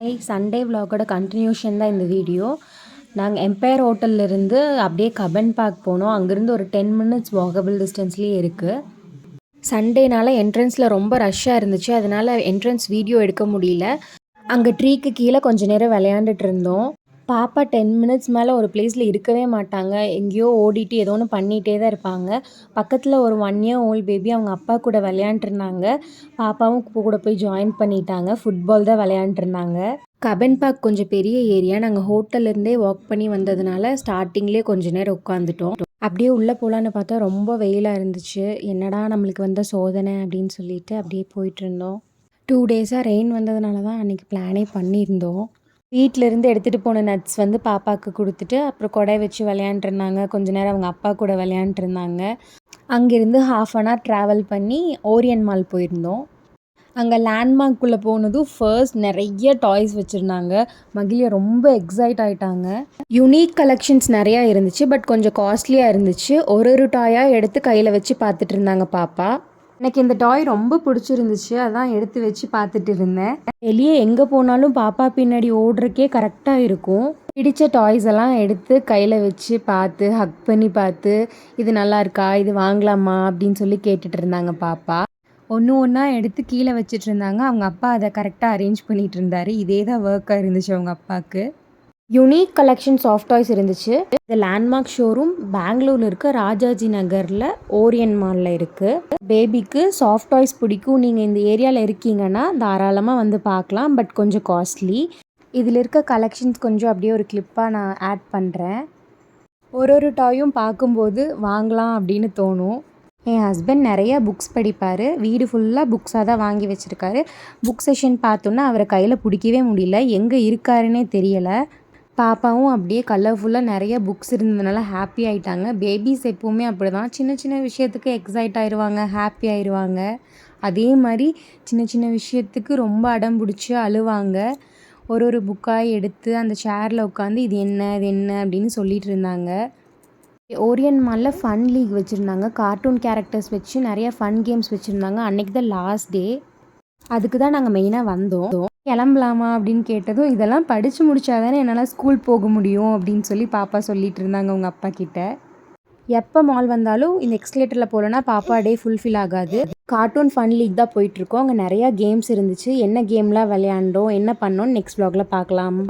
Sunday விலாகோட continuation தான் இந்த video. நாங்கள் எம்பையர் ஹோட்டல்லேருந்து அப்படியே கபன் பார்க் போனோம். அங்கேருந்து ஒரு 10 மினிட்ஸ் வாக்கபிள் டிஸ்டன்ஸ்லேயே இருக்குது. சண்டேனால என்ட்ரன்ஸில் ரொம்ப ரஷ்ஷாக இருந்துச்சு, அதனால் என்ட்ரன்ஸ் வீடியோ எடுக்க முடியல. அங்கே ட்ரீக்கு கீழே கொஞ்சம் நேரம் விளையாண்டுட்டு இருந்தோம். பாப்பா 10 மினிட்ஸ் மேலே ஒரு பிளேஸில் இருக்கவே மாட்டாங்க. எங்கேயோ ஓடிட்டு ஏதோ ஒன்று பண்ணிகிட்டே தான் இருப்பாங்க. பக்கத்தில் ஒரு 1 இயர் ஓல்ட் பேபி அவங்க அப்பா கூட விளையாண்டுருந்தாங்க. பாப்பாவும் கூட போய் ஜாயின் பண்ணிட்டாங்க. ஃபுட்பால் தான் விளையாண்டுருந்தாங்க. கபன் பார்க் கொஞ்சம் பெரிய ஏரியா. நாங்கள் ஹோட்டல்லேருந்தே வாக் பண்ணி வந்ததுனால ஸ்டார்டிங்லேயே கொஞ்சம் நேரம் உட்காந்துட்டோம். அப்படியே உள்ளே போகலான்னு பார்த்தா ரொம்ப வெயிலாக இருந்துச்சு. என்னடா நம்மளுக்கு வந்த சோதனை அப்படின்னு சொல்லிட்டு அப்படியே போயிட்டு இருந்தோம். 2 டேஸாக ரெயின் வந்ததுனால தான் அன்றைக்கி பிளானே பண்ணியிருந்தோம். வீட்டிலேருந்து எடுத்துகிட்டு போன நட்ஸ் வந்து பாப்பாவுக்கு கொடுத்துட்டு அப்புறம் கொடை வச்சு விளையாண்டுருந்தாங்க. கொஞ்ச நேரம் அவங்க அப்பா கூட விளையாண்டுருந்தாங்க. அங்கேருந்து 1/2 அன் ஹவர் ட்ராவல் பண்ணி ஓரியன் மால் போயிருந்தோம். அங்கே லேண்ட்மார்க்குள்ளே போனதும் ஃபர்ஸ்ட் நிறைய டாய்ஸ் வச்சுருந்தாங்க. மகிழியா ரொம்ப எக்ஸைட் ஆகிட்டாங்க. யூனிக் கலெக்ஷன்ஸ் நிறையா இருந்துச்சு, பட் கொஞ்சம் காஸ்ட்லியாக இருந்துச்சு. ஒரு டாயாக எடுத்து கையில் வச்சு பார்த்துட்டு இருந்தாங்க பாப்பா. எனக்கு இந்த டாய் ரொம்ப பிடிச்சிருந்துச்சு, அதான் எடுத்து வச்சு பார்த்துட்டு இருந்தேன். வெளியே எங்கே போனாலும் பாப்பா பின்னாடி ஓடுறக்கே கரெக்டாக இருக்கும். பிடிச்ச டாய்ஸ் எல்லாம் எடுத்து கையில் வச்சு பார்த்து ஹக் பண்ணி பார்த்து இது நல்லா இருக்கா, இது வாங்கலாமா அப்படின்னு சொல்லி கேட்டுட்டு இருந்தாங்க பாப்பா. ஒன்று ஒன்றா எடுத்து கீழே வச்சுட்டு இருந்தாங்க. அவங்க அப்பா அதை கரெக்டாக அரேஞ்ச் பண்ணிகிட்டு இருந்தார். இதே தான் ஒர்க்காக இருந்துச்சு அவங்க அப்பாவுக்கு. யூனிக் கலெக்ஷன் சாஃப்ட் டாய்ஸ் இருந்துச்சு. இந்த லேண்ட்மார்க் ஷோரூம் பெங்களூரில் இருக்க ராஜாஜி நகரில் ஓரியன் மாலில் இருக்குது. பேபிக்கு சாஃப்ட் டாய்ஸ் பிடிக்கும். நீங்கள் இந்த ஏரியாவில் இருக்கீங்கன்னா தாராளமாக வந்து பார்க்கலாம், பட் கொஞ்சம் காஸ்ட்லி. இதில் இருக்க கலெக்ஷன்ஸ் கொஞ்சம் அப்படியே ஒரு கிளிப்பாக நான் ஆட் பண்ணுறேன். ஒரு டாயும் பார்க்கும்போது வாங்கலாம் அப்படின்னு தோணும். என் ஹஸ்பண்ட் நிறையா புக்ஸ் படிப்பார். வீடு ஃபுல்லாக புக்ஸாக தான் வாங்கி வச்சுருக்காரு. புக் செஷன் பார்த்தோன்னா அவரை கையில் பிடிக்கவே முடியல, எங்கே இருக்காருன்னே தெரியலை. பாப்பாவும் அப்படியே கலர்ஃபுல்லாக நிறைய புக்ஸ் இருந்ததுனால ஹாப்பி ஆகிட்டாங்க. பேபிஸ் எப்போவுமே அப்படி தான், சின்ன சின்ன விஷயத்துக்கு எக்ஸைட் ஆயிடுவாங்க, ஹாப்பி ஆயிடுவாங்க. அதே மாதிரி சின்ன சின்ன விஷயத்துக்கு ரொம்ப அடம் பிடிச்சி அழுவாங்க. ஒரு புக்காக எடுத்து அந்த சேரில் உட்காந்து இது என்ன இது என்ன அப்படின்னு சொல்லிட்டு இருந்தாங்க. ஓரியன் மாலில் ஃபன் லீக் வச்சுருந்தாங்க. கார்ட்டூன் கேரக்டர்ஸ் வச்சு நிறைய ஃபன் கேம்ஸ் வச்சுருந்தாங்க. அன்றைக்கி தான் லாஸ்ட் டே. அதுக்கு தான் நாங்கள் மெயினாக வந்தோம். கிளம்பலாமா அப்படின்னு கேட்டதும் இதெல்லாம் படித்து முடித்தாதானே என்னால் ஸ்கூல் போக முடியும் அப்படின்னு சொல்லி பாப்பா சொல்லிகிட்டு இருந்தாங்க அவங்க அப்பா கிட்ட. எப்போ மால் வந்தாலும் இந்த எக்ஸ்கலேட்டரில் போகலன்னா பாப்பா டே ஃபுல்ஃபில் ஆகாது. கார்ட்டூன் ஃபன் லீக் தான் போயிட்டுருக்கோம். அங்கே நிறையா கேம்ஸ் இருந்துச்சு. என்ன கேம்லாம் விளையாண்டோம், என்ன பண்ணோன்னு நெக்ஸ்ட் vlogல பார்க்கலாம்.